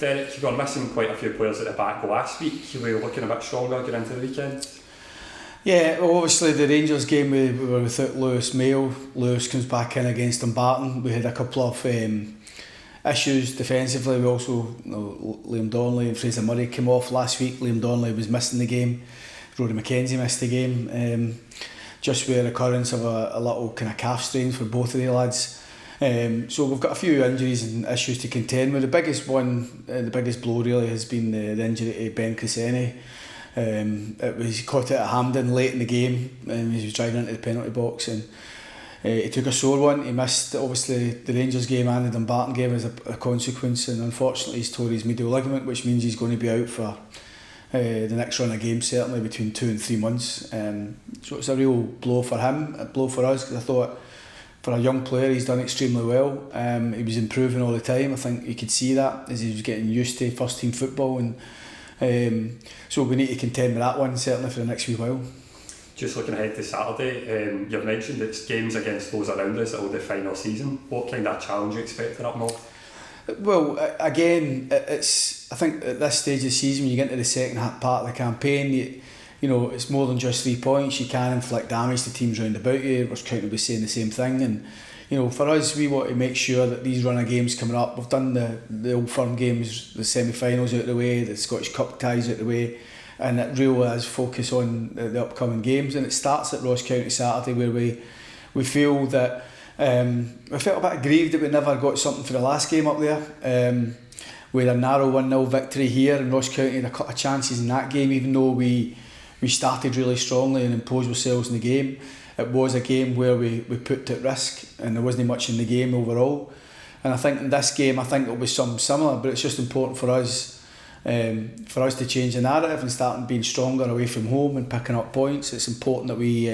Derek, you were missing quite a few players at the back last week. You were looking a bit stronger going into the weekend. Yeah, well, obviously the Rangers game we were without Lewis Mayo. Lewis comes back in against Dumbarton. We had a couple of issues defensively. We also, Liam Donnelly and Fraser Murray came off last week. Liam Donnelly was missing the game. Rory McKenzie missed the game. Just with a recurrence of a little kind of calf strain for both of the lads. So we've got a few injuries and issues to contend with. The biggest one, the biggest blow really has been the injury to Ben Cresceni. He caught it at Hampden late in the game. He was driving into the penalty box and he took a sore one. He missed obviously the Rangers game and the Dumbarton game as a consequence, and unfortunately he's tore his medial ligament, which means he's going to be out for the next run of games, certainly between 2 and 3 months. So it's a real blow for him, a blow for us, because I thought for a young player he's done extremely well. He was improving all the time. I think you could see that as he was getting used to first team football, and so we need to contend with that one certainly for the next wee while. Just looking ahead to Saturday, you've mentioned it's games against those around us that will define our season. What kind of challenge are you expecting up north? Well, again, I think at this stage of the season, when you get into the second part of the campaign, you know, it's more than just 3 points. You can inflict damage to teams round about you. Ross County will be saying the same thing, and you know, for us, we want to make sure that these run of games coming up, we've done the Old Firm games, the semi-finals out of the way, the Scottish Cup ties out of the way, and it really is focus on the upcoming games. And it starts at Ross County Saturday, where we feel that we felt a bit aggrieved that we never got something for the last game up there. We had a narrow 1-0 victory here, and Ross County had a couple of chances in that game, even though we started really strongly and imposed ourselves in the game. It was a game where we put at risk, and there wasn't much in the game overall. And I think in this game, I think it'll be something similar, but it's just important for us to change the narrative and start being stronger away from home and picking up points. It's important that we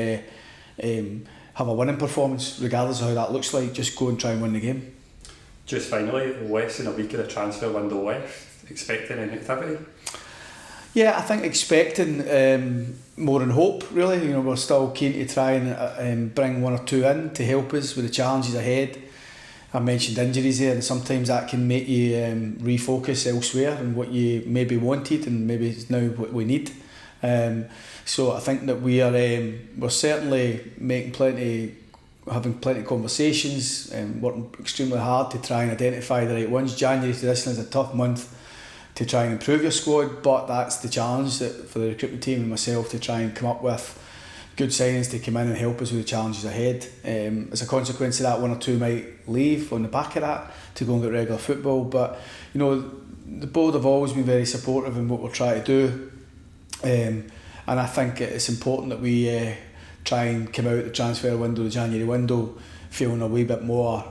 have a winning performance, regardless of how that looks like. Just go and try and win the game. Just finally, less than a week of the transfer window left. Expecting any activity? Yeah, I think expecting more than hope, really. You know, we're still keen to try and bring 1 or 2 in to help us with the challenges ahead. I mentioned injuries there, and sometimes that can make you refocus elsewhere and what you maybe wanted and maybe is now what we need. So I think that we're certainly having plenty of conversations and working extremely hard to try and identify the right ones. January traditionally is a tough month to try and improve your squad, but that's the challenge for the recruitment team and myself, to try and come up with good signings to come in and help us with the challenges ahead. As a consequence of that, 1 or 2 might leave on the back of that to go and get regular football, but you know, the board have always been very supportive in what we're trying to do, and I think it's important that we try and come out the transfer window, the January window, feeling a wee bit more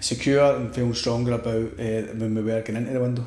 secure and feeling stronger about when we were getting into the window.